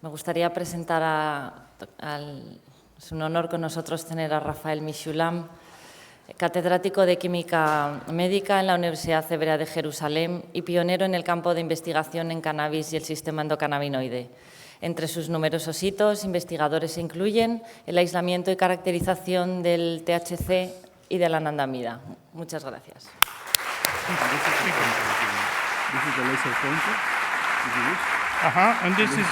Me gustaría presentar es un honor con nosotros tener a Raphael Mechoulam, catedrático de Química Médica en la Universidad Hebrea de Jerusalén y pionero en el campo de investigación en cannabis y el sistema endocannabinoide. Entre sus numerosos hitos, investigadores incluyen el aislamiento y caracterización del THC y de la anandamida. Muchas gracias. And this is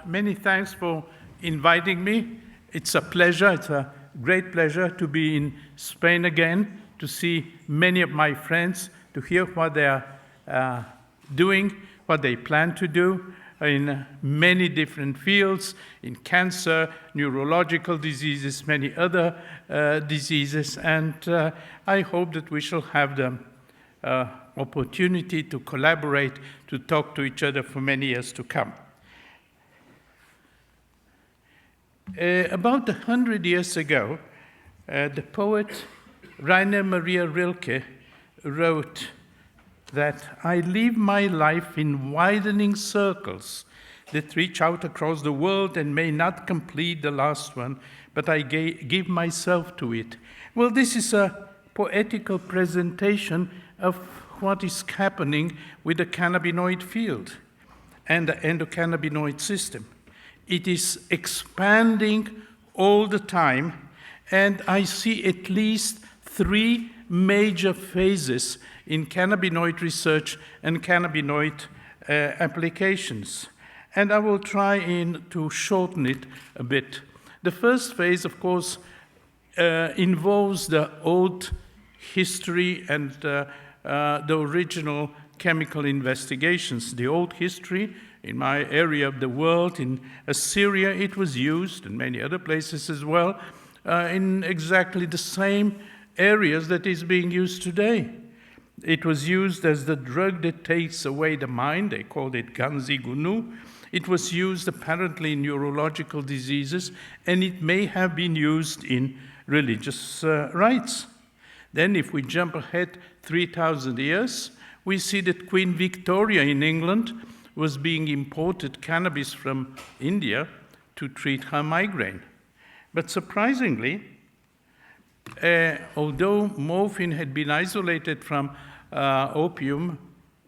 many thanks for inviting me. It's a pleasure, it's a great pleasure to be in Spain again, to see many of my friends, to hear what they are doing, what they plan to do in many different fields, in cancer, neurological diseases, many other diseases, and I hope that we shall have the opportunity to collaborate, to talk to each other for many years to come. About 100 years ago, the poet Rainer Maria Rilke wrote that I live my life in widening circles that reach out across the world and may not complete the last one, but I give myself to it. Well, this is a poetical presentation of what is happening with the cannabinoid field and the endocannabinoid system. It is expanding all the time, and I see at least 3 major phases in cannabinoid research and cannabinoid applications. And I will try to shorten it a bit. The first phase, of course, involves the old history and the original chemical investigations. The old history, in my area of the world, in Assyria, it was used, and many other places as well, in exactly the same areas that is being used today. It was used as the drug that takes away the mind. They called it ganzi gunu. It was used apparently in neurological diseases, and it may have been used in religious rites. Then if we jump ahead 3,000 years, we see that Queen Victoria in England was being imported cannabis from India to treat her migraine. But surprisingly, although morphine had been isolated from opium,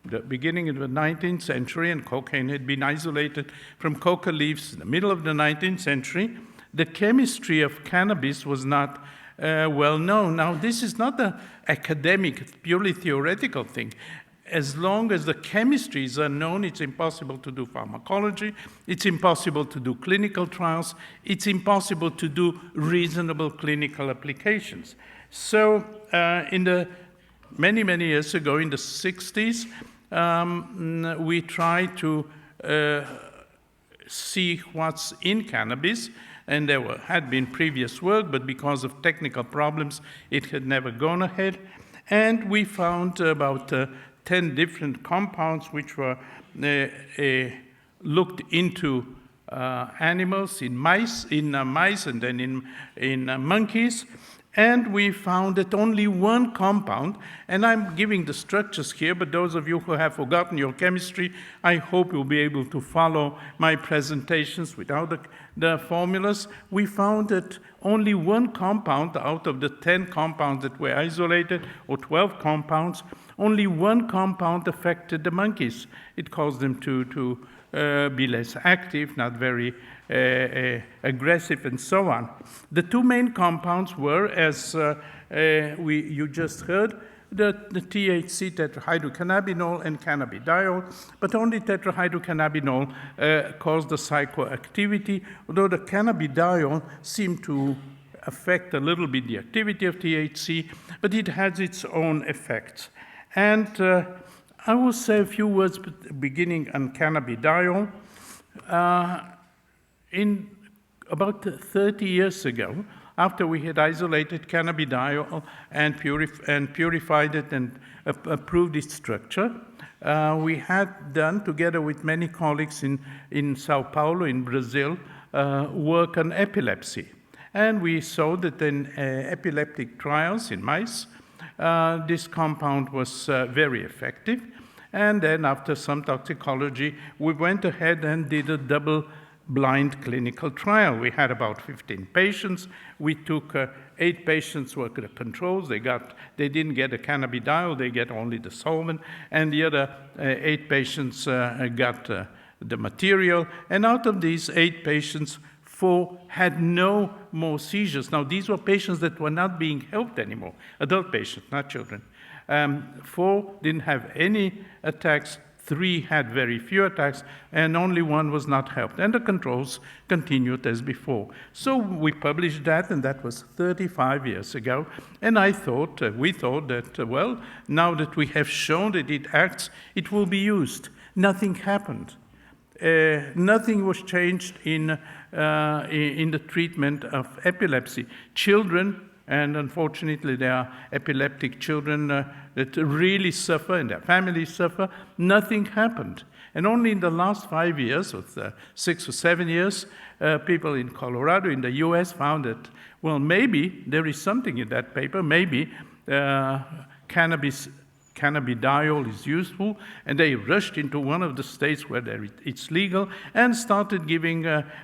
the beginning of the 19th century, and cocaine had been isolated from coca leaves in the middle of the 19th century, the chemistry of cannabis was not well known. Now, this is not an academic, purely theoretical thing. As long as the chemistry is unknown, it's impossible to do pharmacology, it's impossible to do clinical trials, it's impossible to do reasonable clinical applications. So in the many years ago, in the 60s, we tried to see what's in cannabis, and there had been previous work, but because of technical problems, it had never gone ahead. And we found about 10 different compounds which were looked into animals, in mice, and then in monkeys. And we found that only one compound, and I'm giving the structures here, but those of you who have forgotten your chemistry, I hope you'll be able to follow my presentations without the formulas. We found that only one compound out of the 10 compounds that were isolated, or 12 compounds, only one compound affected the monkeys. It caused them to be less active, not very aggressive, and so on. The 2 main compounds were, as you just heard, the THC, tetrahydrocannabinol, and cannabidiol, but only tetrahydrocannabinol caused the psychoactivity, although the cannabidiol seemed to affect a little bit the activity of THC, but it has its own effects. And I will say a few words beginning on cannabidiol. In about 30 years ago, after we had isolated cannabidiol and purified it and approved its structure, we had done, together with many colleagues in Sao Paulo, in Brazil, work on epilepsy. And we saw that in epileptic trials in mice, this compound was very effective. And then after some toxicology, we went ahead and did a double-blind clinical trial. We had about 15 patients. We took 8 patients who were the controls. They didn't get a cannabidiol, they get only the solvent. And the other 8 patients got the material. And out of these 8 patients, 4 had no more seizures. Now, these were patients that were not being helped anymore, adult patients, not children. 4 didn't have any attacks, 3 had very few attacks, and only 1 was not helped. And the controls continued as before. So we published that, and that was 35 years ago. And we thought that, well, now that we have shown that it acts, it will be used. Nothing happened. Nothing was changed in the treatment of epilepsy. Children, and unfortunately there are epileptic children that really suffer and their families suffer, nothing happened. And only in the last 5 years, or 6 or 7 years, people in Colorado, in the US, found that, well, maybe there is something in that paper, maybe cannabidiol is useful, and they rushed into one of the states where it's legal and started giving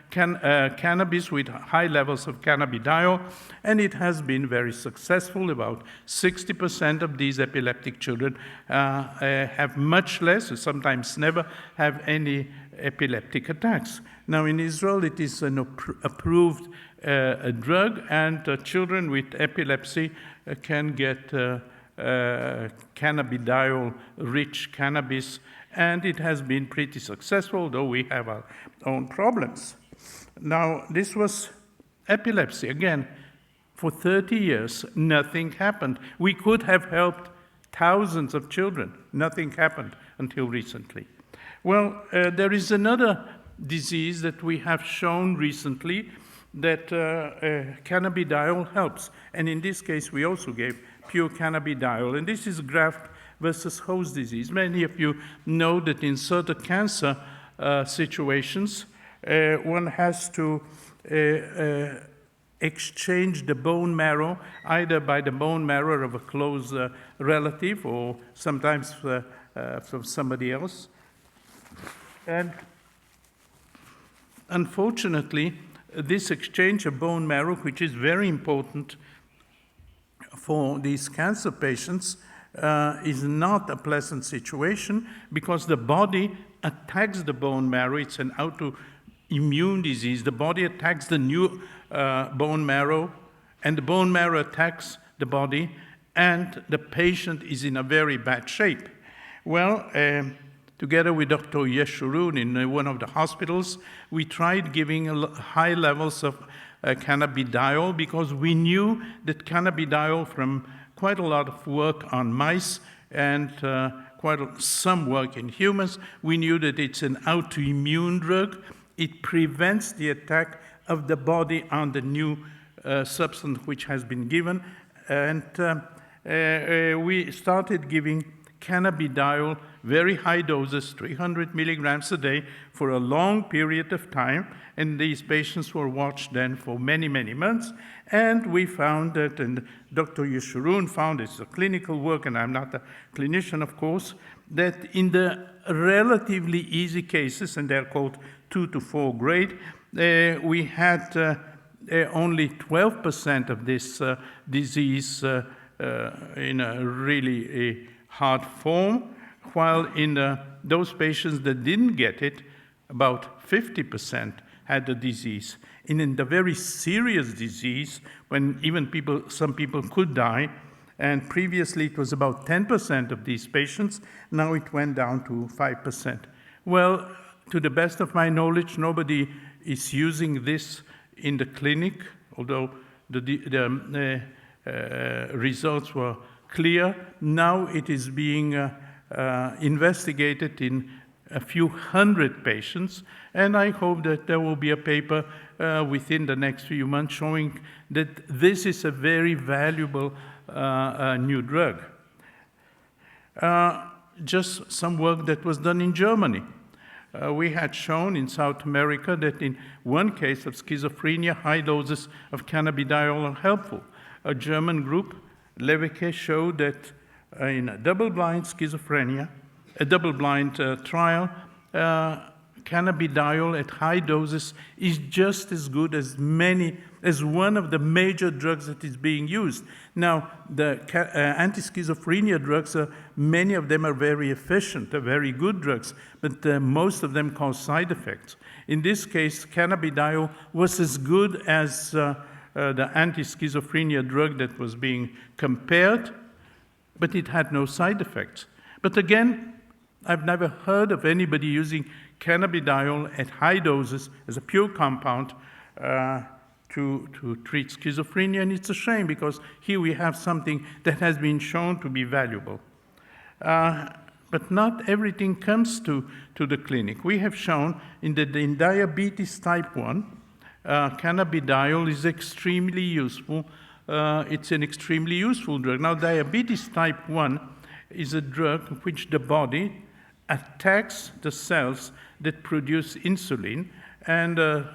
cannabis with high levels of cannabidiol, and it has been very successful. About 60% of these epileptic children have much less, or sometimes never, have any epileptic attacks. Now in Israel it is an approved drug, and children with epilepsy can get cannabidiol-rich cannabis, and it has been pretty successful, though we have our own problems. Now, this was epilepsy. Again, for 30 years, nothing happened. We could have helped thousands of children. Nothing happened until recently. Well, there is another disease that we have shown recently that cannabidiol helps, and in this case, we also gave pure cannabidiol, and this is graft versus host disease. Many of you know that in certain cancer situations, one has to exchange the bone marrow, either by the bone marrow of a close relative or sometimes from somebody else. And unfortunately, this exchange of bone marrow, which is very important for these cancer patients, is not a pleasant situation because the body attacks the bone marrow. It's an autoimmune disease. The body attacks the new bone marrow, and the bone marrow attacks the body, and the patient is in a very bad shape. Well, together with Dr. Yeshurun in one of the hospitals, we tried giving high levels of cannabidiol because we knew that cannabidiol, from quite a lot of work on mice and some work in humans, we knew that it's an autoimmune drug. It prevents the attack of the body on the new substance which has been given. And we started giving cannabidiol, very high doses, 300 milligrams a day, for a long period of time. And these patients were watched then for many, many months. And we found that, and Dr. Yeshurun found, it's a clinical work, and I'm not a clinician, of course, that in the relatively easy cases, and they're called 2 to 4 grade, we had only 12% of this disease in a really hard form, while in those patients that didn't get it, about 50% had the disease. And in the very serious disease, when even some people could die, and previously it was about 10% of these patients, now it went down to 5%. Well, to the best of my knowledge, nobody is using this in the clinic, although the results were clear. Now it is being investigated in a few hundred patients, and I hope that there will be a paper within the next few months showing that this is a very valuable new drug. Just some work that was done in Germany. We had shown in South America that in one case of schizophrenia, high doses of cannabidiol are helpful. A German group Leveke showed that in a double-blind schizophrenia, a double-blind trial, cannabidiol at high doses is just as good as one of the major drugs that is being used. Now, the anti-schizophrenia drugs, many of them are very efficient, they're very good drugs, but most of them cause side effects. In this case, cannabidiol was as good as the anti-schizophrenia drug that was being compared, but it had no side effects. But again, I've never heard of anybody using cannabidiol at high doses as a pure compound to treat schizophrenia, and it's a shame because here we have something that has been shown to be valuable. But not everything comes to the clinic. We have shown in diabetes type 1, cannabidiol is extremely useful. It's an extremely useful drug. Now, diabetes type 1 is a drug which the body attacks the cells that produce insulin, and a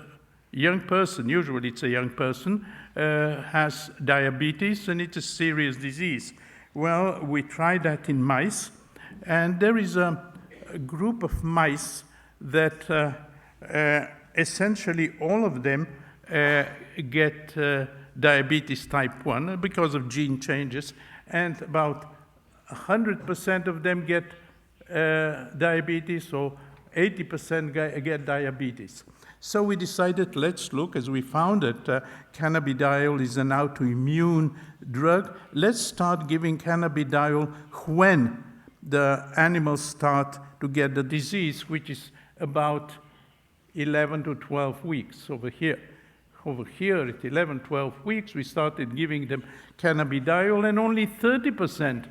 young person, usually it's a young person, has diabetes, and it's a serious disease. Well, we tried that in mice, and there is a group of mice that essentially all of them get diabetes type 1 because of gene changes, and about 100% of them get diabetes, or 80% get diabetes. So we decided, let's look, as we found that cannabidiol is an autoimmune drug, let's start giving cannabidiol when the animals start to get the disease, which is about 11 to 12 weeks over here. Over here at 11, 12 weeks, we started giving them cannabidiol, and only 30%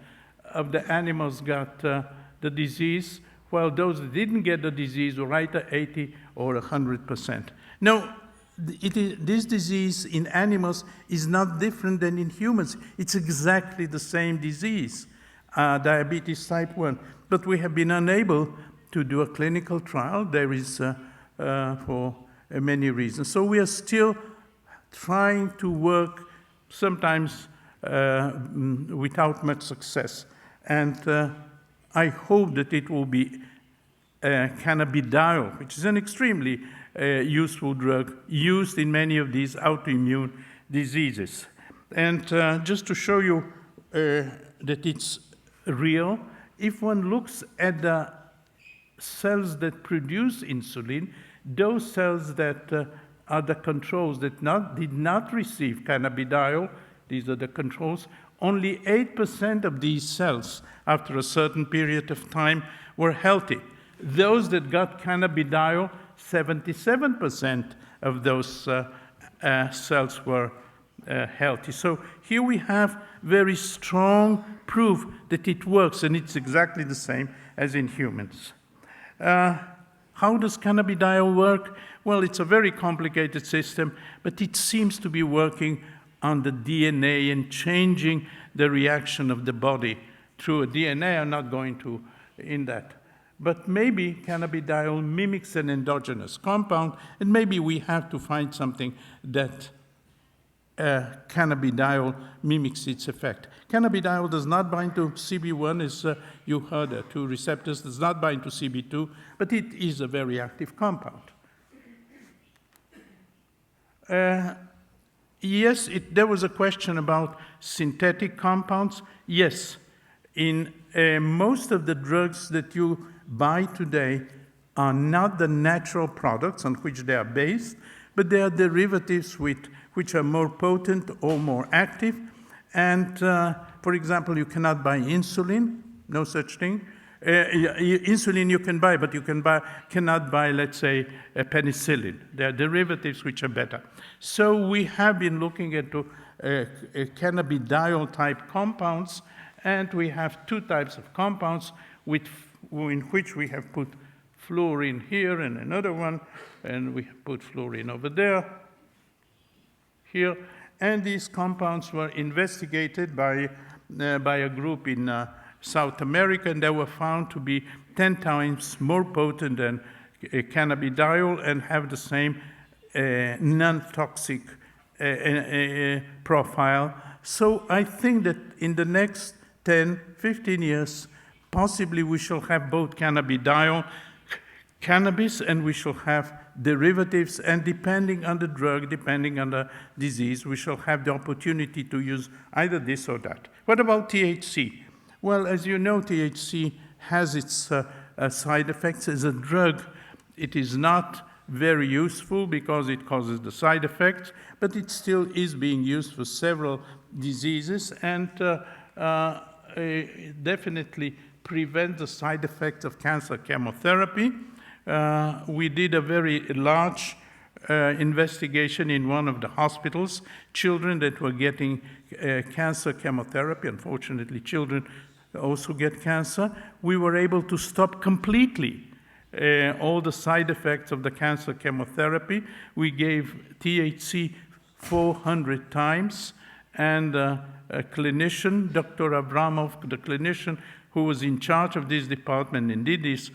of the animals got the disease, while those that didn't get the disease were right at 80 or 100%. Now, this disease in animals is not different than in humans. It's exactly the same disease, diabetes type 1. But we have been unable to do a clinical trial. There is for many reasons. So we are still trying to work, sometimes without much success. And I hope that it will be cannabidiol, which is an extremely useful drug used in many of these autoimmune diseases. And just to show you that it's real, if one looks at the cells that produce insulin, those cells that are the controls that did not receive cannabidiol, these are the controls, only 8% of these cells, after a certain period of time, were healthy. Those that got cannabidiol, 77% of those cells were healthy. So here we have very strong proof that it works, and it's exactly the same as in humans. How does cannabidiol work? Well, it's a very complicated system, but it seems to be working on the DNA and changing the reaction of the body through a DNA. I'm not going to in that. But maybe cannabidiol mimics an endogenous compound, and maybe we have to find something that cannabidiol mimics its effect. Cannabidiol does not bind to CB1, as you heard, two receptors, does not bind to CB2, but it is a very active compound. Yes, there was a question about synthetic compounds. Yes, in most of the drugs that you buy today are not the natural products on which they are based, but they are derivatives which are more potent or more active. And, for example, you cannot buy insulin, no such thing. Insulin you can buy, but you cannot buy, let's say, a penicillin. There are derivatives which are better. So we have been looking at cannabidiol-type compounds, and we have two types of compounds in which we have put fluorine here and another one, and we have put fluorine over there, here. And these compounds were investigated by a group in South America, and they were found to be 10 times more potent than cannabidiol and have the same non-toxic profile So I think that in the next 10, 15 years, possibly we shall have both cannabidiol, cannabis, and we shall have derivatives, and depending on the drug, depending on the disease, we shall have the opportunity to use either this or that. What about THC? Well, as you know, THC has its side effects. As a drug, it is not very useful because it causes the side effects, but it still is being used for several diseases and definitely prevents the side effects of cancer chemotherapy. We did a very large investigation in one of the hospitals, children that were getting cancer chemotherapy. Unfortunately, children also get cancer. We were able to stop completely all the side effects of the cancer chemotherapy. We gave THC 400 times, and a clinician, Dr. Abramov, the clinician who was in charge of this department and did this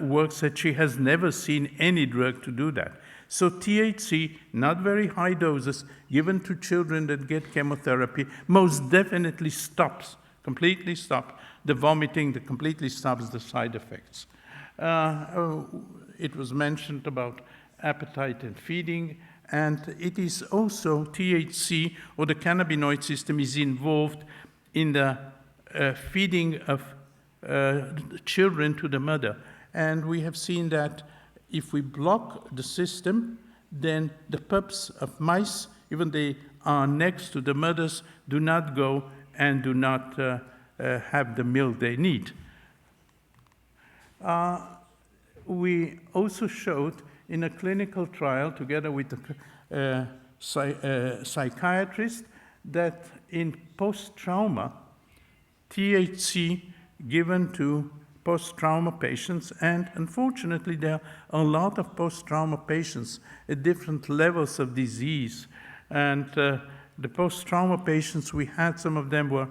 work, said she has never seen any drug to do that. So THC, not very high doses, given to children that get chemotherapy, most definitely completely stops the vomiting, that completely stops the side effects. It was mentioned about appetite and feeding, and it is also THC, or the cannabinoid system, is involved in the feeding of children to the mother. And we have seen that if we block the system, then the pups of mice, even they are next to the mothers, do not go and do not have the milk they need. We also showed in a clinical trial together with a psychiatrist that in post-trauma, THC given to post-trauma patients, and unfortunately there are a lot of post-trauma patients at different levels of disease. And the post-trauma patients, we had some of them were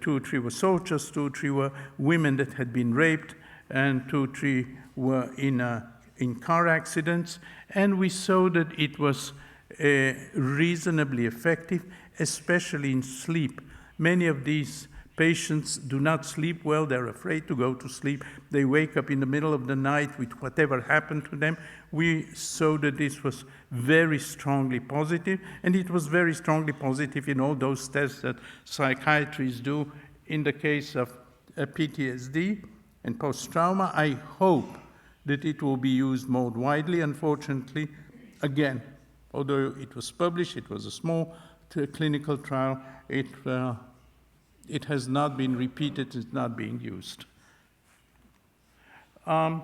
2 or 3 were soldiers, 2 or 3 were women that had been raped, and 2 or 3 were in car accidents. And we saw that it was reasonably effective, especially in sleep. Many of these patients do not sleep well. They're afraid to go to sleep. They wake up in the middle of the night with whatever happened to them. We saw that this was very strongly positive, and it was very strongly positive in all those tests that psychiatrists do in the case of PTSD and post-trauma. I hope that it will be used more widely. Unfortunately, again, although it was published, it was a small clinical trial, it has not been repeated, it's not being used. I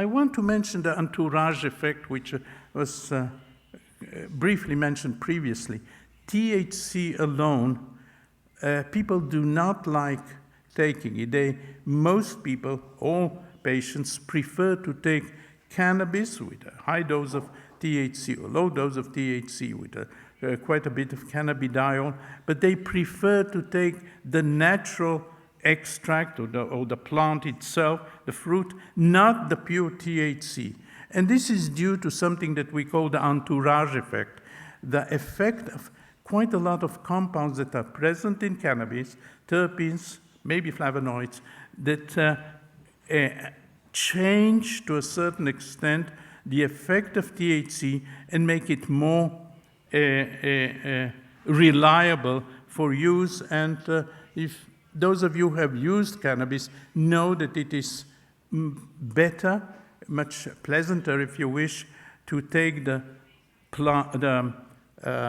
want to mention the entourage effect, which was briefly mentioned previously. THC alone, people do not like taking it. Most people, all patients, prefer to take cannabis with a high dose of THC or low dose of THC with quite a bit of cannabidiol, but they prefer to take the natural extract or the plant itself, the fruit, not the pure THC. And this is due to something that we call the entourage effect, the effect of quite a lot of compounds that are present in cannabis, terpenes, maybe flavonoids, that change to a certain extent the effect of THC and make it more reliable for use. And if those of you who have used cannabis know that it is better, much pleasanter, if you wish, to take the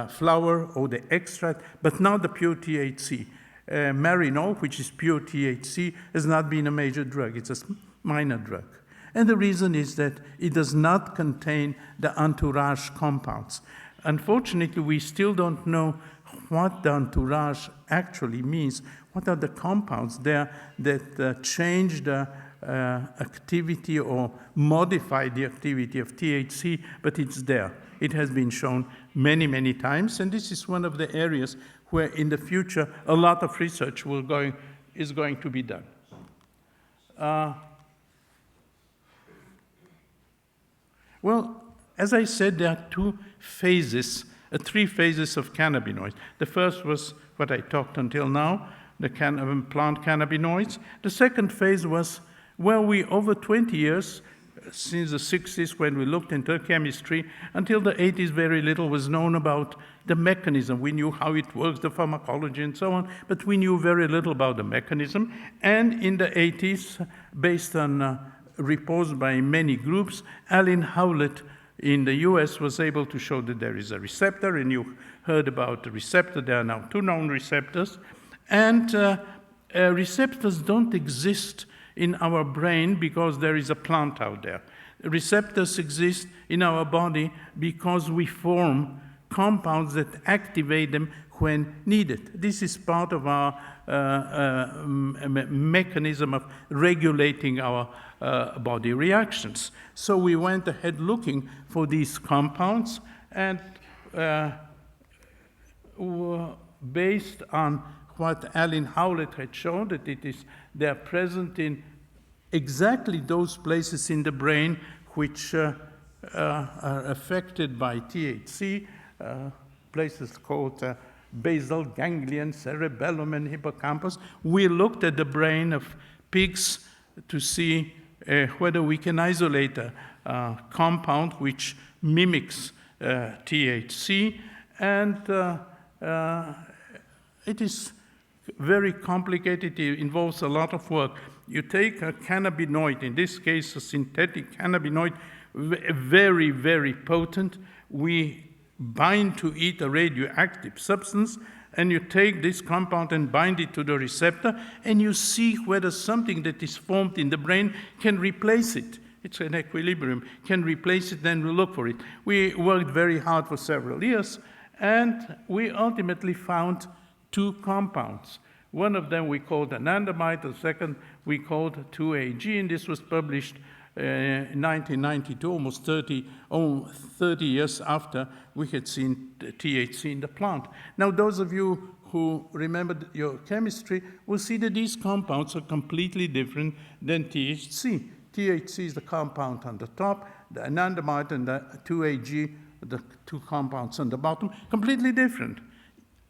flower or the extract, but not the pure THC. Marinol, which is pure THC, has not been a major drug. It's a minor drug. And the reason is that it does not contain the entourage compounds. Unfortunately, we still don't know what the entourage actually means. What are the compounds there that change the activity or modify the activity of THC, but it's there. It has been shown many, many times, and this is one of the areas where in the future a lot of research is going to be done. Well, as I said, there are 2 phases three phases of cannabinoids. The first was what I talked until now, the plant cannabinoids. The second phase was where we, over 20 years, since the 60s when we looked into chemistry, until the 80s very little was known about the mechanism. We knew how it works, the pharmacology and so on, but we knew very little about the mechanism. And in the 80s, based on reports by many groups, Alan Howlett in the US was able to show that there is a receptor, and you heard about the receptor. There are now two known receptors. And receptors don't exist in our brain because there is a plant out there. Receptors exist in our body because we form compounds that activate them when needed. This is part of our mechanism of regulating our body reactions. So we went ahead looking for these compounds, and based on what Alan Howlett had shown, that they are present in exactly those places in the brain which are affected by THC, places called basal ganglion, cerebellum, and hippocampus. We looked at the brain of pigs to see whether we can isolate a compound which mimics THC, and it is very complicated. It involves a lot of work. You take a cannabinoid, in this case a synthetic cannabinoid, very, very potent. We bind to it a radioactive substance, and you take this compound and bind it to the receptor, and you see whether something that is formed in the brain can replace it. It's an equilibrium, can replace it, then we look for it. We worked very hard for several years, and we ultimately found two compounds. One of them we called anandamide, the second we called 2-AG, and this was published in 1992, almost 30 years after we had seen THC in the plant. Now, those of you who remember your chemistry will see that these compounds are completely different than THC. THC is the compound on the top, the anandamide and the 2-AG, the two compounds on the bottom, completely different.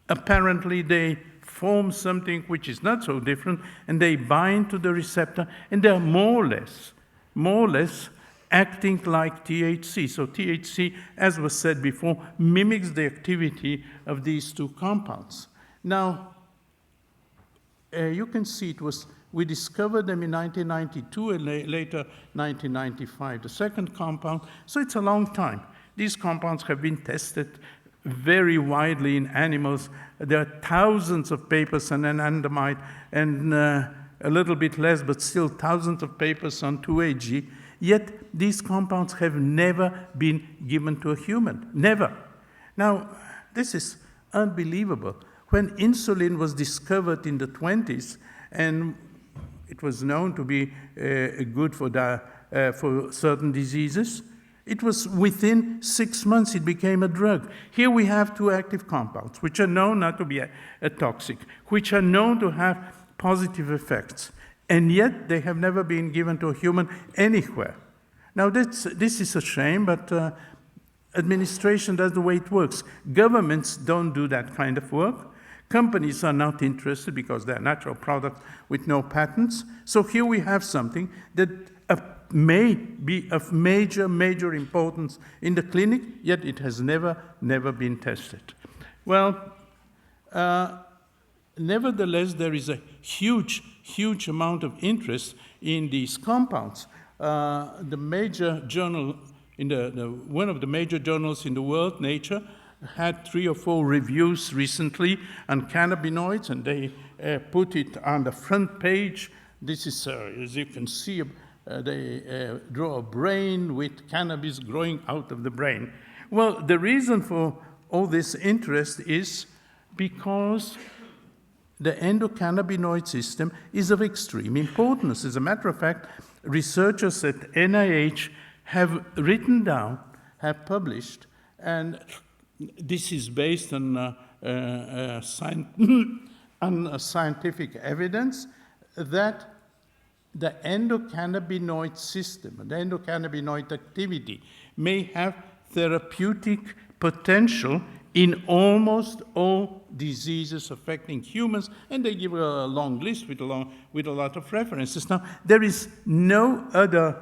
Apparently, they form something which is not so different, and they bind to the receptor, and they're more or less acting like THC. So THC, as was said before, mimics the activity of these two compounds. Now, you can see we discovered them in 1992 and later 1995, the second compound, so it's a long time. These compounds have been tested very widely in animals. There are thousands of papers on anandamide and a little bit less, but still thousands of papers on 2-AG. Yet these compounds have never been given to a human, never. Now, this is unbelievable. When insulin was discovered in the 20s, and it was known to be good for certain diseases, it was within 6 months it became a drug. Here we have two active compounds, which are known not to be toxic, which are known to have positive effects, and yet they have never been given to a human anywhere. Now, this is a shame, but administration, that's the way it works. Governments don't do that kind of work. Companies are not interested because they're natural products with no patents. So here we have something that may be of major importance in the clinic, yet it has never been tested. Well, nevertheless, there is a huge amount of interest in these compounds. The major journal, one of the major journals in the world, Nature, had 3 or 4 reviews recently on cannabinoids, and they put it on the front page. This is, as you can see, they draw a brain with cannabis growing out of the brain. Well, the reason for all this interest is because the endocannabinoid system is of extreme importance. As a matter of fact, researchers at NIH have written down, have published, and this is based on scientific evidence, that the endocannabinoid system, the endocannabinoid activity, may have therapeutic potential in almost all diseases affecting humans, and they give a long list with a lot of references. Now, there is no other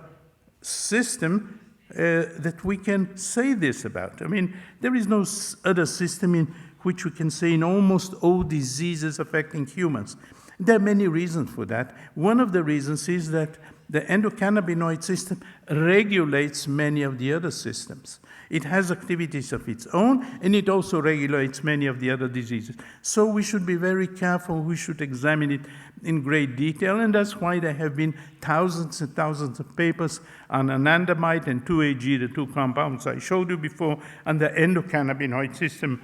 system that we can say this about. I mean, there is no other system in which we can say in almost all diseases affecting humans. There are many reasons for that. One of the reasons is that the endocannabinoid system regulates many of the other systems. It has activities of its own, and it also regulates many of the other diseases. So we should be very careful. We should examine it in great detail, and that's why there have been thousands and thousands of papers on anandamide and 2-AG, the two compounds I showed you before, on the endocannabinoid system.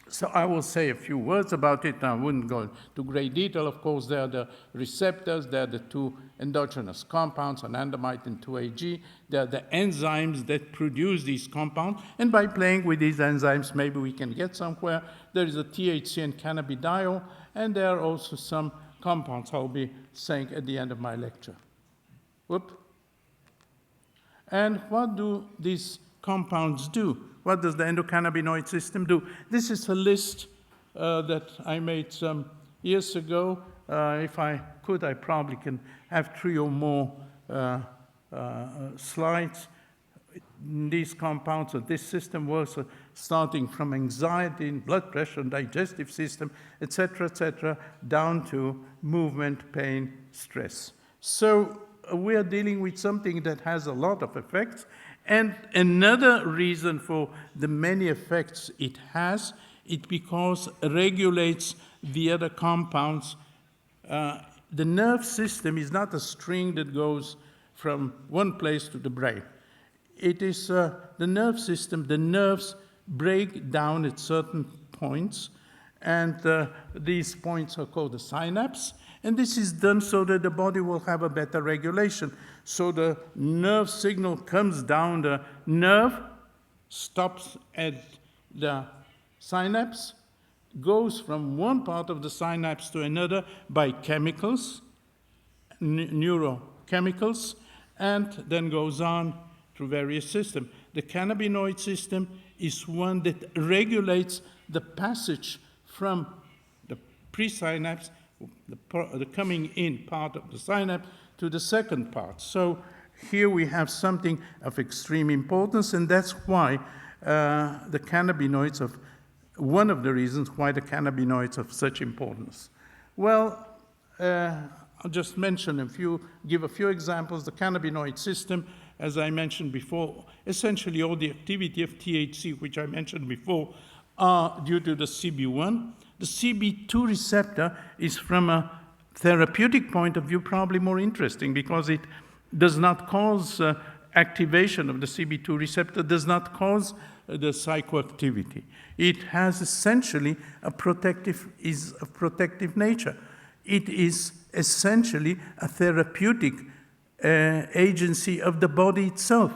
So I will say a few words about it. I wouldn't go into great detail. Of course, there are the receptors. There are the two endogenous compounds, anandamide and 2-AG. There are the enzymes that produce these compounds. And by playing with these enzymes, maybe we can get somewhere. There is a THC and cannabidiol. And there are also some compounds I'll be saying at the end of my lecture. Whoop. And what do these compounds do? What does the endocannabinoid system do? This is a list that I made some years ago. If I could, I probably can have 3 or more slides. These compounds of this system works starting from anxiety, blood pressure, and digestive system, etc., down to movement, pain, stress. So we are dealing with something that has a lot of effects. And another reason for the many effects it has, it because it regulates the other compounds. The nerve system is not a string that goes from one place to the brain. It is the nerve system. The nerves break down at certain points, and these points are called the synapse. And this is done so that the body will have a better regulation. So the nerve signal comes down the nerve, stops at the synapse, goes from one part of the synapse to another by chemicals, neurochemicals, and then goes on through various systems. The cannabinoid system is one that regulates the passage from the presynapse, the coming in part of the synapse, to the second part. So here we have something of extreme importance, and that's why the cannabinoids one of the reasons why the cannabinoids of such importance. Well, I'll just mention give a few examples. The cannabinoid system, as I mentioned before, essentially all the activity of THC, which I mentioned before, are due to the CB1. The CB2 receptor is, from a therapeutic point of view, probably more interesting because it does not cause activation of the CB2 receptor, does not cause the psychoactivity. It has essentially is of protective nature. It is essentially a therapeutic agency of the body itself.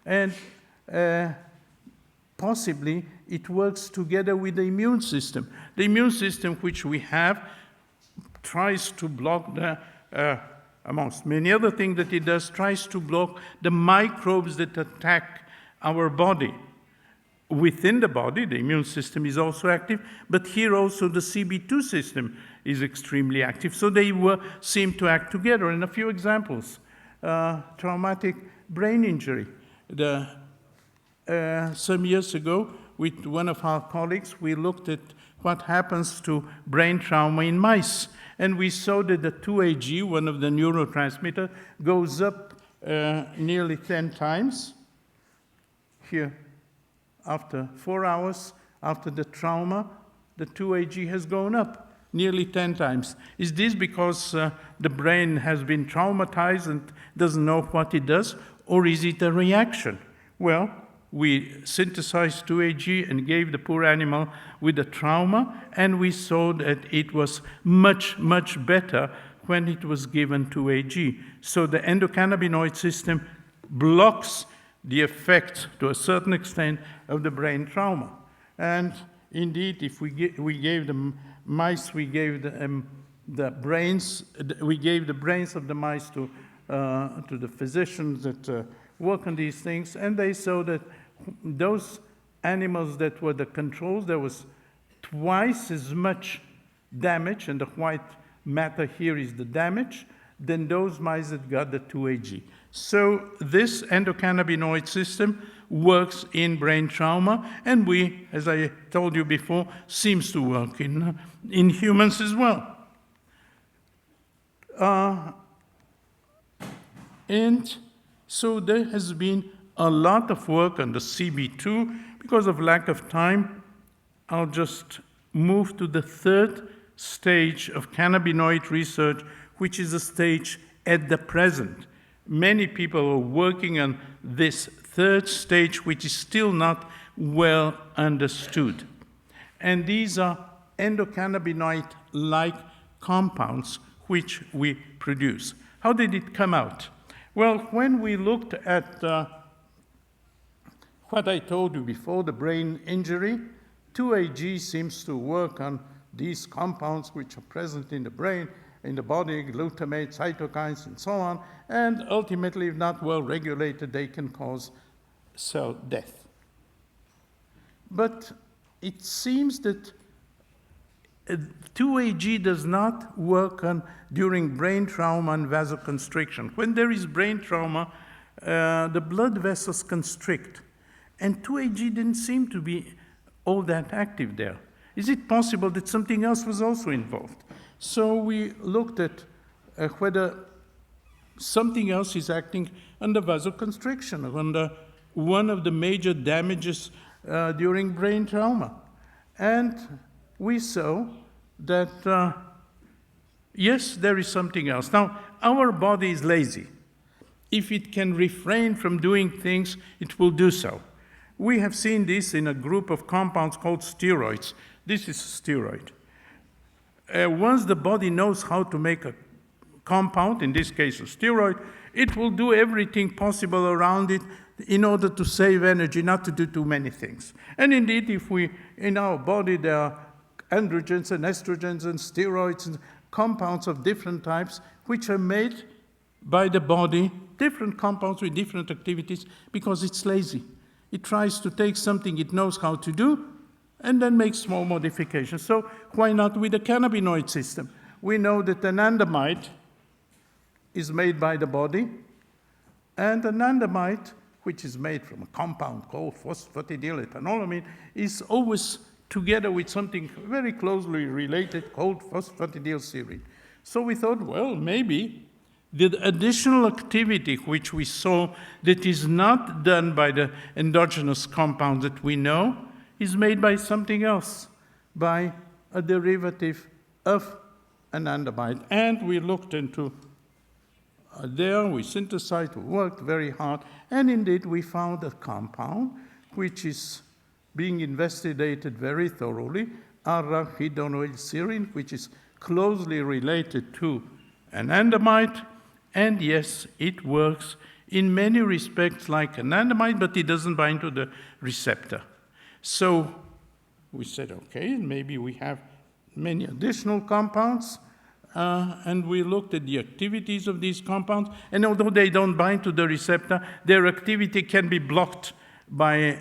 And possibly it works together with the immune system. The immune system which we have tries to block amongst many other things that it does, tries to block the microbes that attack our body. Within the body, the immune system is also active, but here also the CB2 system is extremely active. So they seem to act together. And a few examples. Traumatic brain injury. Some years ago, with one of our colleagues, we looked at what happens to brain trauma in mice. And we saw that the 2-AG, one of the neurotransmitters, goes up nearly 10 times. Here, after 4 hours after the trauma, the 2-AG has gone up nearly 10 times. Is this because the brain has been traumatized and doesn't know what it does, or is it a reaction? Well, we synthesized 2-AG and gave the poor animal with the trauma, and we saw that it was much, much better when it was given 2-AG. So the endocannabinoid system blocks the effect, to a certain extent, of the brain trauma. And indeed, if we gave the mice, we gave the brains of the mice to the physicians that work on these things, and they saw that those animals that were the controls, there was twice as much damage, and the white matter here is the damage, than those mice that got the 2-AG. So this endocannabinoid system works in brain trauma, and we, as I told you before, seems to work in humans as well. And so there has been a lot of work on the CB2. Because of lack of time, I'll just move to the third stage of cannabinoid research, which is a stage at the present. Many people are working on this third stage, which is still not well understood. And these are endocannabinoid-like compounds which we produce. How did it come out? Well, when we looked at what I told you before, the brain injury, 2-AG seems to work on these compounds which are present in the brain, in the body, glutamate, cytokines, and so on, and ultimately, if not well regulated, they can cause cell death. But it seems that 2-AG does not work during brain trauma and vasoconstriction. When there is brain trauma, the blood vessels constrict, and 2-AG didn't seem to be all that active there. Is it possible that something else was also involved? So we looked at whether something else is acting on the vasoconstriction, on one of the major damages during brain trauma. And we saw that, yes, there is something else. Now, our body is lazy. If it can refrain from doing things, it will do so. We have seen this in a group of compounds called steroids. This is a steroid. Once the body knows how to make a compound, in this case a steroid, it will do everything possible around it in order to save energy, not to do too many things. And indeed, in our body, there are androgens and estrogens and steroids and compounds of different types, which are made by the body, different compounds with different activities, because it's lazy. It tries to take something it knows how to do, and then make small modifications. So why not with the cannabinoid system? We know that anandamide is made by the body, and anandamide, which is made from a compound called phosphatidylethanolamine, is always together with something very closely related called phosphatidylserine. So we thought, well, maybe the additional activity which we saw that is not done by the endogenous compound that we know is made by something else, by a derivative of anandamide. And we looked into there, we synthesized, we worked very hard, and indeed we found a compound which is being investigated very thoroughly, Arachidonic Serine, which is closely related to anandamide, and yes, it works in many respects like anandamide, but it doesn't bind to the receptor. So we said, okay, maybe we have many additional compounds, and we looked at the activities of these compounds, and although they don't bind to the receptor, their activity can be blocked by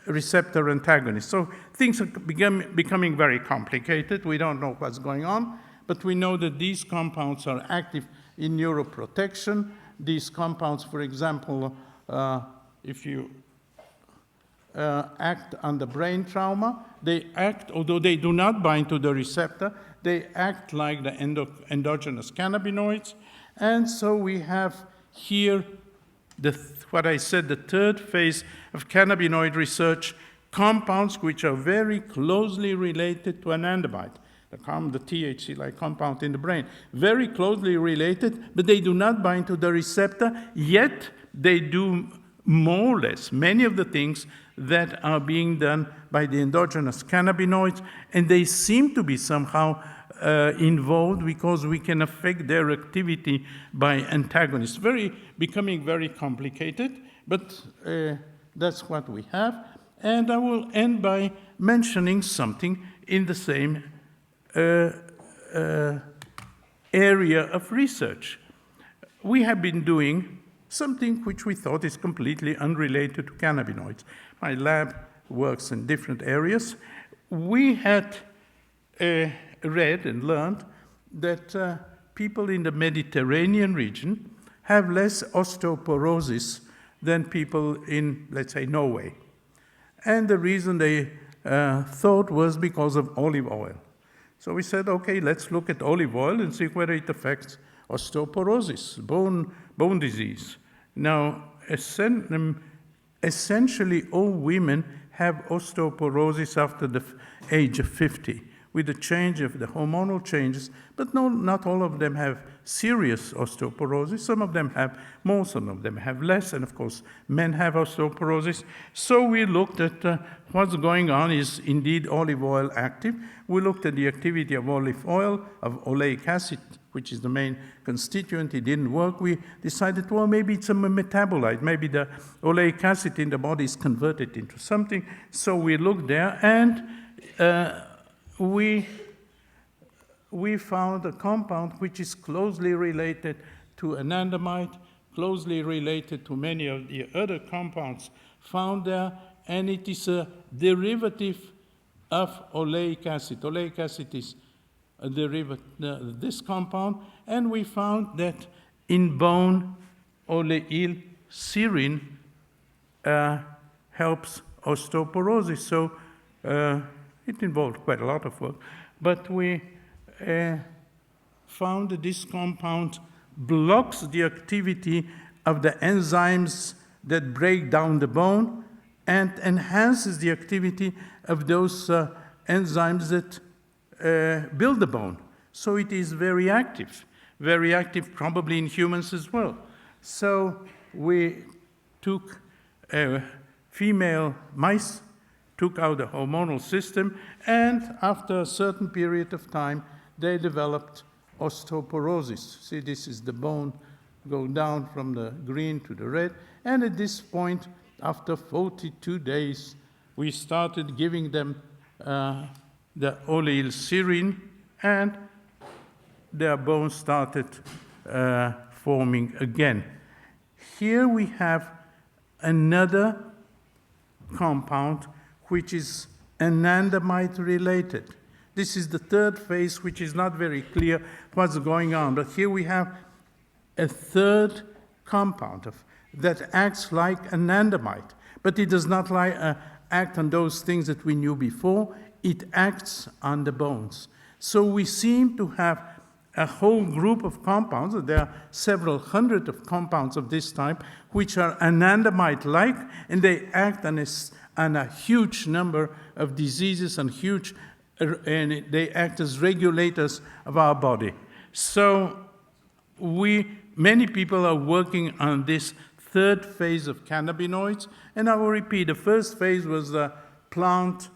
receptor antagonists. So things are becoming very complicated. We don't know what's going on, but we know that these compounds are active in neuroprotection. These compounds, for example, if you act on the brain trauma, they act, although they do not bind to the receptor, they act like the endogenous cannabinoids. And so we have here what I said, the third phase of cannabinoid research, compounds which are very closely related to anandamide, the THC-like compound in the brain, very closely related, but they do not bind to the receptor, yet they do more or less many of the things that are being done by the endogenous cannabinoids, and they seem to be somehow involved because we can affect their activity by antagonists. Becoming very complicated, but that's what we have. And I will end by mentioning something in the same area of research. We have been doing something which we thought is completely unrelated to cannabinoids. My lab works in different areas. We had read and learned that people in the Mediterranean region have less osteoporosis than people in, let's say, Norway. And the reason they thought was because of olive oil. So we said, okay, let's look at olive oil and see whether it affects osteoporosis, bone disease. Now, essentially all women have osteoporosis after the age of 50, with the change of the hormonal changes, but not all of them have serious osteoporosis. Some of them have more, some of them have less, and of course, men have osteoporosis. So we looked at what's going on. Is indeed olive oil active? We looked at the activity of olive oil, of oleic acid, which is the main constituent. It didn't work. We decided, well, maybe it's a metabolite. Maybe the oleic acid in the body is converted into something. So we looked there, and we found a compound which is closely related to anandamide, closely related to many of the other compounds found there, and it is a derivative of oleic acid. Oleic acid is a derivative of this compound, and we found that in bone, Untitled Serine helps osteoporosis. So it involved quite a lot of work, but we found that this compound blocks the activity of the enzymes that break down the bone and enhances the activity of those enzymes that build the bone. So it is very active probably in humans as well. So we took female mice, took out the hormonal system, and after a certain period of time, they developed osteoporosis. See, this is the bone going down from the green to the red. And at this point, after 42 days, we started giving them the Untitled Serine, and their bones started forming again. Here we have another compound which is anandamide related. This is the third phase, which is not very clear what's going on. But here we have a third compound that acts like anandamide, but it does not act on those things that we knew before. It acts on the bones. So we seem to have a whole group of compounds, there are several hundred of compounds of this type, which are anandamide-like, and they act on a huge number of diseases and they act as regulators of our body. So many people are working on this third phase of cannabinoids, and I will repeat. The first phase was the plant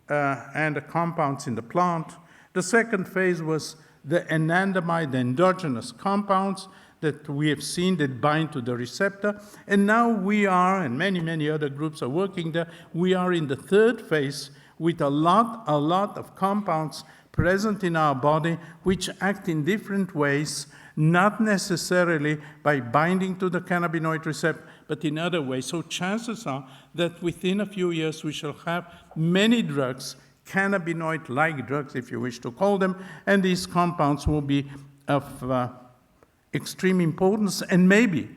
and the compounds in the plant. The second phase was the anandamide, the endogenous compounds that we have seen that bind to the receptor. And now we are, and many other groups are working there, we are in the third phase with a lot of compounds present in our body which act in different ways, not necessarily by binding to the cannabinoid receptor, but in other ways. So chances are that within a few years we shall have many drugs, cannabinoid-like drugs, if you wish to call them, and these compounds will be of extreme importance, and maybe,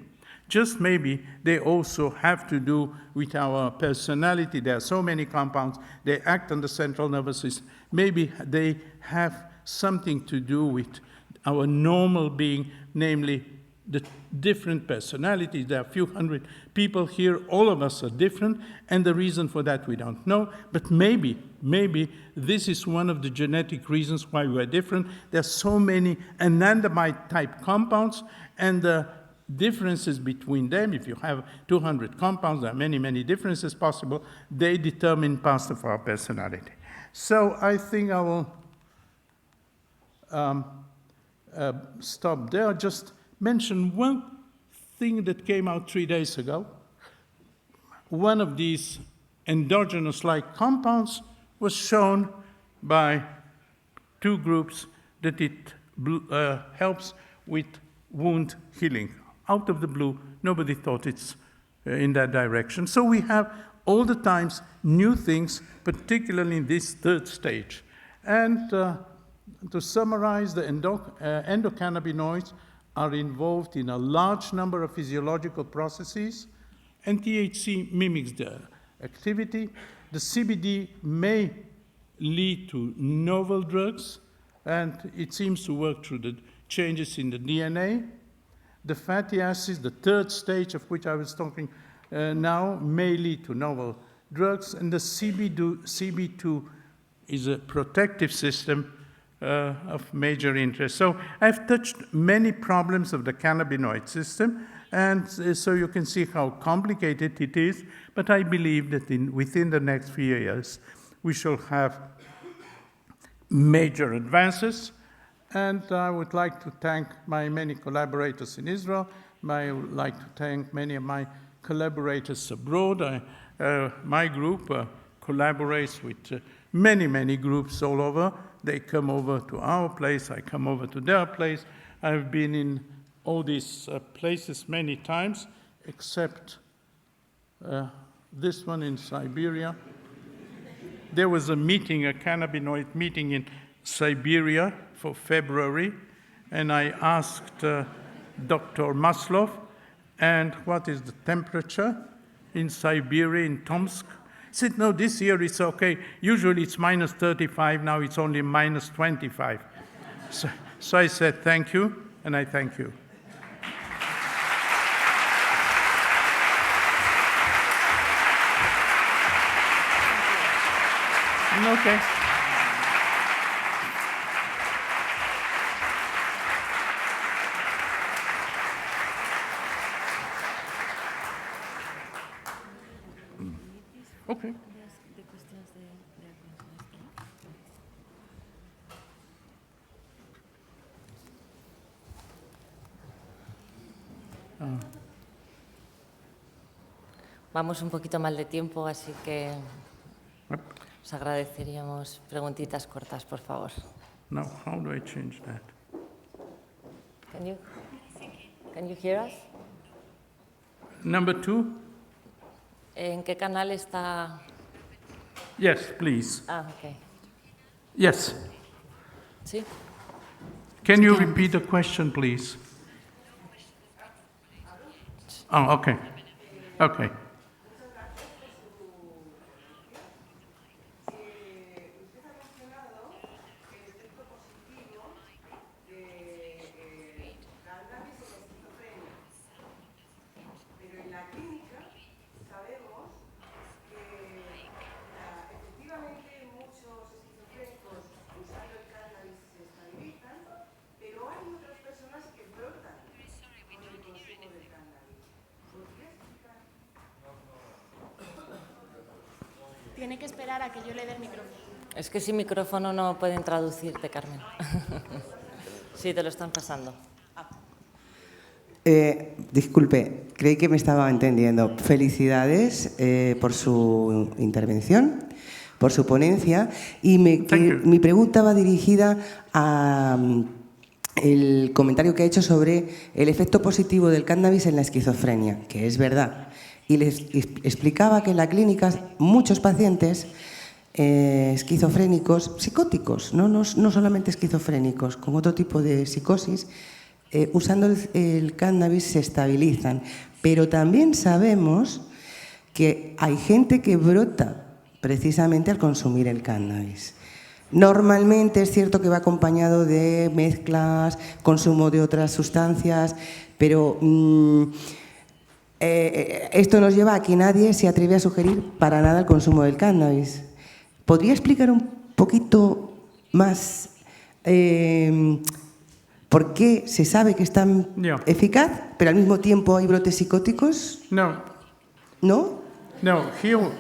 just maybe, they also have to do with our personality. There are so many compounds, they act on the central nervous system. Maybe they have something to do with our normal being, namely the different personalities. There are a few hundred people here, all of us are different, and the reason for that we don't know, but maybe this is one of the genetic reasons why we're different. There are so many anandamide-type compounds, and the differences between them, if you have 200 compounds, there are many differences possible, they determine parts of our personality. So I think I will stop there. Just mention one thing that came out 3 days ago. One of these endogenous-like compounds was shown by two groups that it helps with wound healing. Out of the blue, nobody thought it's in that direction. So we have all the times new things, particularly in this third stage. And to summarize, the endocannabinoids are involved in a large number of physiological processes, and THC mimics their activity. The CBD may lead to novel drugs, and it seems to work through the changes in the DNA. The fatty acids, the third stage of which I was talking now, may lead to novel drugs, and the CB2 is a protective system of major interest. So I've touched many problems of the cannabinoid system, and so you can see how complicated it is, but I believe that within the next few years, we shall have major advances, and I would like to thank my many collaborators in Israel. I would like to thank many of my collaborators abroad. My group collaborates with many groups all over. They come over to our place, I come over to their place. I've been in all these places many times, except this one in Siberia. There was a meeting, a cannabinoid meeting in Siberia for February, and I asked Dr. Maslov, and what is the temperature in Siberia, in Tomsk? He said, no, this year it's okay. Usually it's minus 35, now it's only minus 25. So I said, thank you, and I thank you. Okay. Okay. Vamos un poquito mal de tiempo, así que os agradeceríamos preguntitas cortas, por favor. Now, how do I change that? Can you hear us? Number 2? ¿En qué canal está? Yes, please. Ok. Yes. ¿Sí? Can you repeat the question, please? Oh, okay. Okay. Tiene que esperar a que yo le dé el micrófono. Es que sin micrófono no pueden traducirte, Carmen. Sí, te lo están pasando. Disculpe, creí que me estaba entendiendo. Felicidades por su intervención, por su ponencia. Y mi pregunta va dirigida a el comentario que ha hecho sobre el efecto positivo del cannabis en la esquizofrenia, que es verdad. Y les explicaba que en la clínica muchos pacientes esquizofrénicos, psicóticos, no solamente esquizofrénicos, con otro tipo de psicosis, usando el cannabis se estabilizan. Pero también sabemos que hay gente que brota precisamente al consumir el cannabis. Normalmente es cierto que va acompañado de mezclas, consumo de otras sustancias, pero esto nos lleva a que nadie se atreve a sugerir para nada el consumo del cannabis. ¿Podría explicar un poquito más por qué se sabe que es tan eficaz, pero al mismo tiempo hay brotes psicóticos? No. ¿No? No. Here,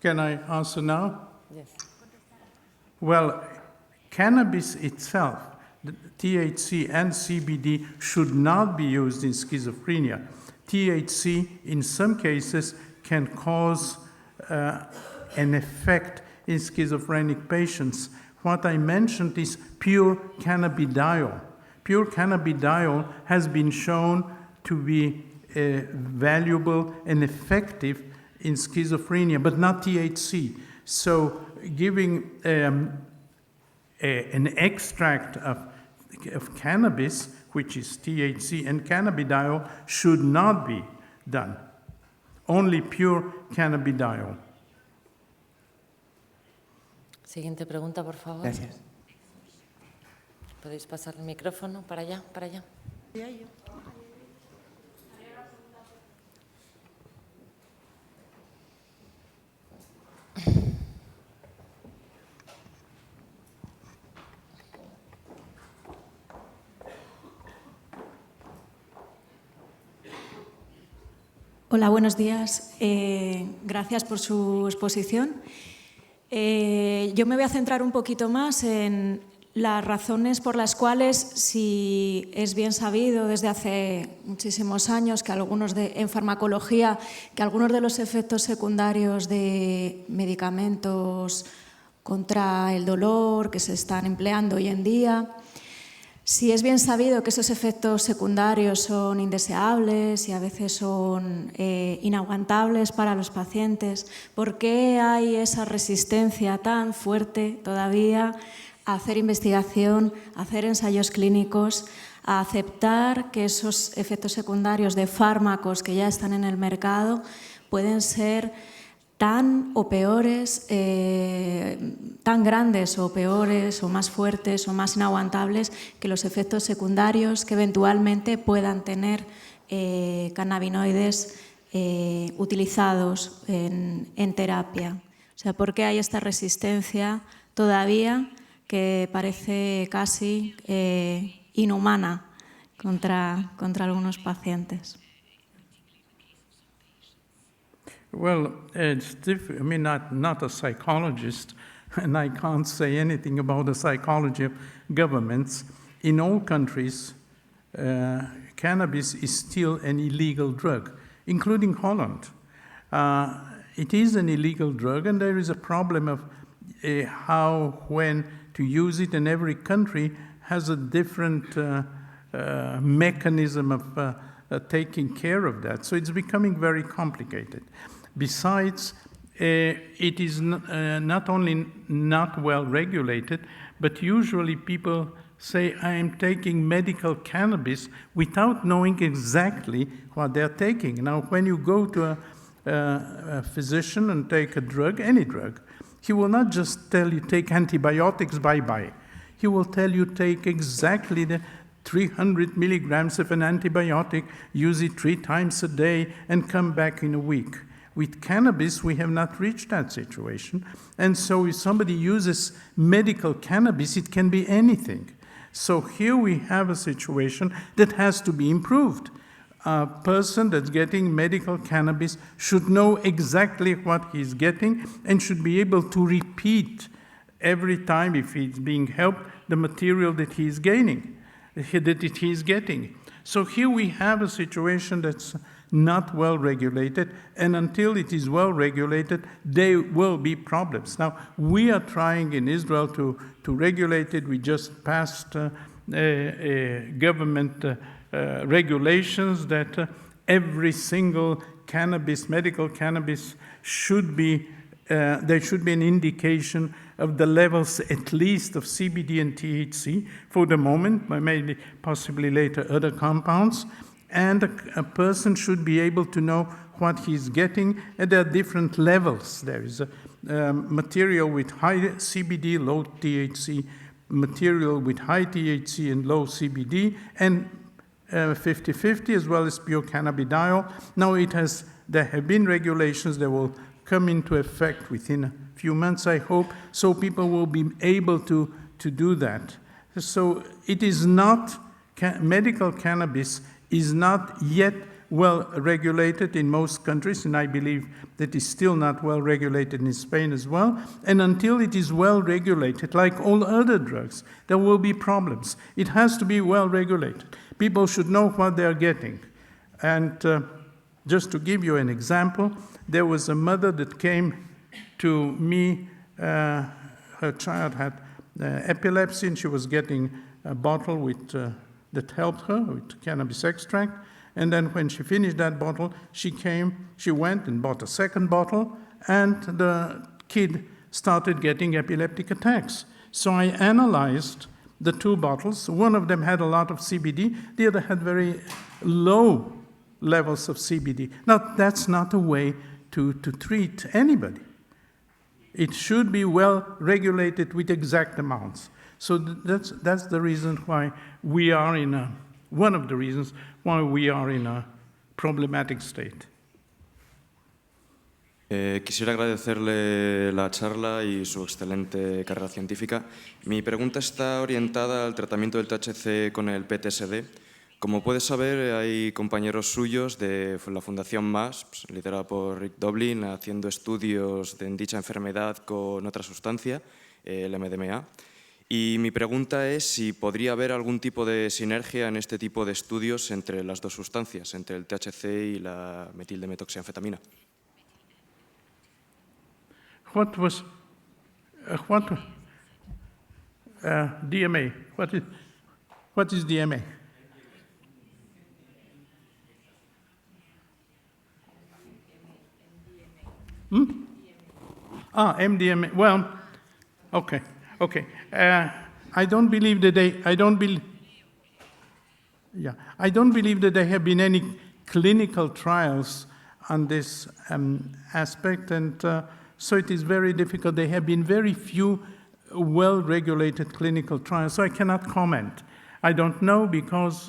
can I answer now? Yes. Well, cannabis itself, the THC and CBD, should not be used in schizophrenia. THC, in some cases, can cause an effect in schizophrenic patients. What I mentioned is pure cannabidiol. Pure cannabidiol has been shown to be valuable and effective in schizophrenia, but not THC. So giving an extract of cannabis, which is THC and cannabidiol, should not be done. Only pure cannabidiol. Siguiente pregunta, por favor. Gracias. ¿Podéis pasar el micrófono para allá, para allá? Hola, buenos días. Gracias por su exposición. Yo me voy a centrar un poquito más en las razones por las cuales, si es bien sabido desde hace muchísimos años que en farmacología, que algunos de los efectos secundarios de medicamentos contra el dolor que se están empleando hoy en día, si es bien sabido que esos efectos secundarios son indeseables y a veces son inaguantables para los pacientes, ¿por qué hay esa resistencia tan fuerte todavía a hacer investigación, a hacer ensayos clínicos, a aceptar que esos efectos secundarios de fármacos que ya están en el mercado pueden ser tan o peores, tan grandes o peores o más fuertes o más inaguantables que los efectos secundarios que eventualmente puedan tener cannabinoides utilizados en terapia? O sea, ¿por qué hay esta resistencia todavía que parece casi inhumana contra algunos pacientes? Well, it's I mean, not a psychologist, and I can't say anything about the psychology of governments. In all countries, cannabis is still an illegal drug, including Holland. It is an illegal drug, and there is a problem of how, when to use it, and every country has a different mechanism of taking care of that. So it's becoming very complicated. Besides, it is not only not well regulated, but usually people say, I am taking medical cannabis without knowing exactly what they're taking. Now, when you go to a physician and take a drug, any drug, he will not just tell you take antibiotics, bye-bye. He will tell you take exactly the 300 milligrams of an antibiotic, use it 3 times a day, and come back in a week. With cannabis, we have not reached that situation. And so if somebody uses medical cannabis, it can be anything. So here we have a situation that has to be improved. A person that's getting medical cannabis should know exactly what he's getting and should be able to repeat every time, if he's being helped, the material that he's gaining, that he's getting. So here we have a situation that's not well regulated, and until it is well regulated, there will be problems. Now, we are trying in Israel to regulate it. We just passed government regulations that every single cannabis, medical cannabis, should be, there should be an indication of the levels at least of CBD and THC for the moment, but maybe possibly later other compounds. And a person should be able to know what he's getting, and there are different levels. There is a material with high CBD, low THC, material with high THC and low CBD, and 50-50, as well as pure cannabidiol. Now there have been regulations that will come into effect within a few months, I hope, so people will be able to do that. So it is not, medical cannabis is not yet well regulated in most countries, and I believe that is still not well regulated in Spain as well. And until it is well regulated, like all other drugs, there will be problems. It has to be well regulated. People should know what they are getting. And just to give you an example, there was a mother that came to me. Her child had epilepsy, and she was getting a bottle with that helped her with cannabis extract. And then when she finished that bottle, she went and bought a second bottle, and the kid started getting epileptic attacks. So I analyzed the two bottles. One of them had a lot of CBD, the other had very low levels of CBD. Now, that's not a way to treat anybody. It should be well regulated with exact amounts. So that's the reason why we are one of the reasons why we are in a problematic state. Quisiera agradecerle la charla y su excelente carrera científica. Mi pregunta está orientada al tratamiento del THC con el PTSD. Como puedes saber, hay compañeros suyos de la Fundación MAS, liderada por Rick Doblin, haciendo estudios en dicha enfermedad con otra sustancia, el MDMA. Y mi pregunta es si podría haber algún tipo de sinergia en este tipo de estudios entre las dos sustancias, entre el THC y la metildemetroxanfetamina. DMA? What is DMA? MDMA. Well, okay. I don't believe that there have been any clinical trials on this aspect, and so it is very difficult. There have been very few well-regulated clinical trials, so I cannot comment. I don't know because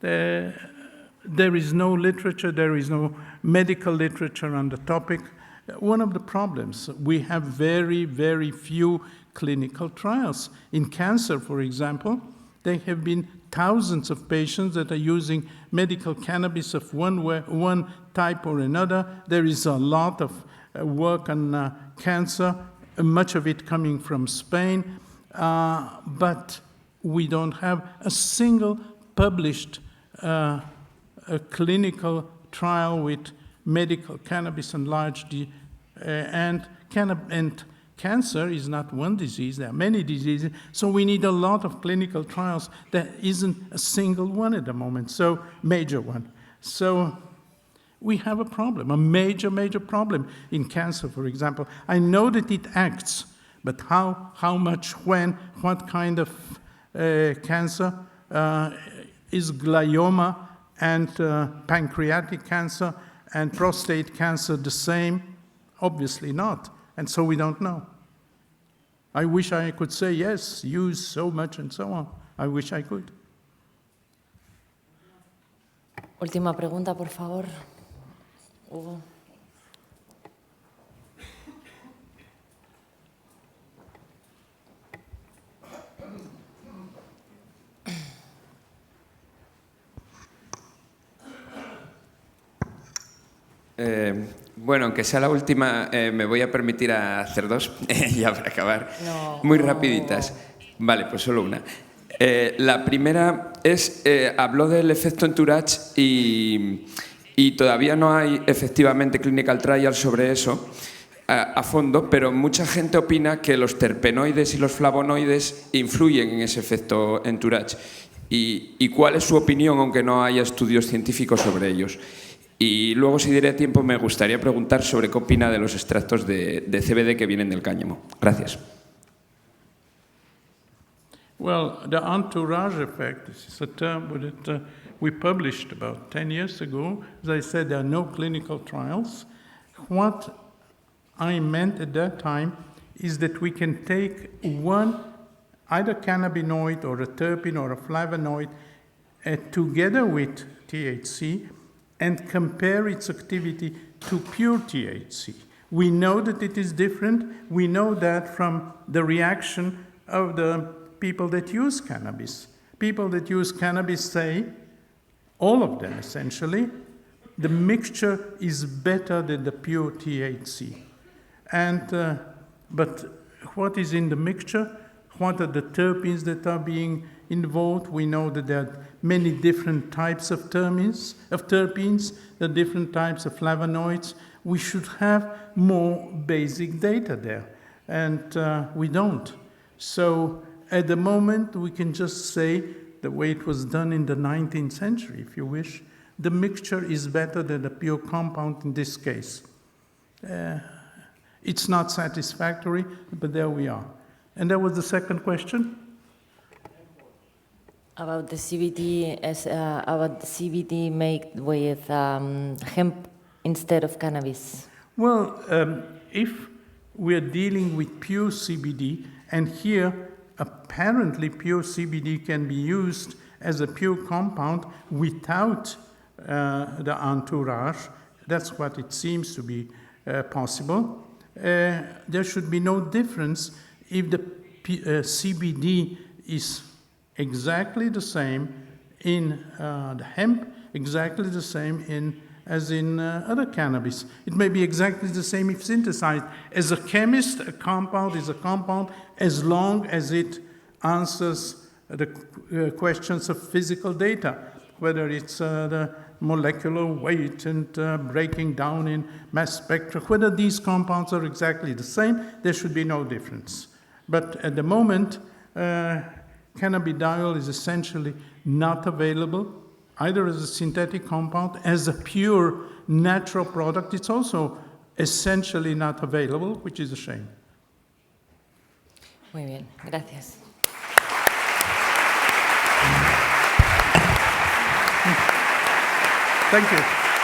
there is no literature, there is no medical literature on the topic. One of the problems, we have very, very few clinical trials. In cancer, for example, there have been thousands of patients that are using medical cannabis of one type or another. There is a lot of work on cancer, much of it coming from Spain, but we don't have a single published clinical trial with medical cannabis and and cancer is not one disease, there are many diseases, so we need a lot of clinical trials. There isn't a single one at the moment, so major one. So we have a problem, a major problem in cancer, for example. I know that it acts, but how much, when, what kind of cancer? Is glioma and pancreatic cancer and prostate cancer the same? Obviously not, and so we don't know. I wish I could say, yes, use so much and so on. I wish I could. Última pregunta, por favor. Hugo. Bueno, aunque sea la última, me voy a permitir hacer dos, ya para acabar. No. Muy rapiditas. Vale, pues solo una. La primera es, habló del efecto entourage y todavía no hay efectivamente clinical trials sobre eso a fondo, pero mucha gente opina que los terpenoides y los flavonoides influyen en ese efecto entourage. ¿Y cuál es su opinión, aunque no haya estudios científicos sobre ellos? Y luego, si diera tiempo, me gustaría preguntar sobre qué opina de los extractos de CBD que vienen del cáñamo. Gracias. Well, the entourage effect, this is a term that we published about 10 years ago. As I said, there are no clinical trials. What I meant at that time is that we can take one, either cannabinoid or a terpene or a flavonoid, together with THC, and compare its activity to pure THC. We know that it is different. We know that from the reaction of the people that use cannabis. People that use cannabis say, all of them essentially, the mixture is better than the pure THC. And but what is in the mixture? What are the terpenes that are being involved? We know that there are many different types of terpenes, the different types of flavonoids. We should have more basic data there, and we don't. So at the moment, we can just say the way it was done in the 19th century, if you wish, the mixture is better than the pure compound in this case. It's not satisfactory, but there we are. And that was the second question? About the CBD, about the CBD made with hemp instead of cannabis. Well, if we're dealing with pure CBD, and here apparently pure CBD can be used as a pure compound without the entourage, that's what it seems to be possible. There should be no difference if the CBD is exactly the same in the hemp, exactly the same as in other cannabis. It may be exactly the same if synthesized. As a chemist, a compound is a compound as long as it answers the questions of physical data, whether it's the molecular weight and breaking down in mass spectra. Whether these compounds are exactly the same, there should be no difference. But at the moment, cannabidiol is essentially not available, either as a synthetic compound, as a pure natural product. It's also essentially not available, which is a shame. Muy bien, gracias. Thank you.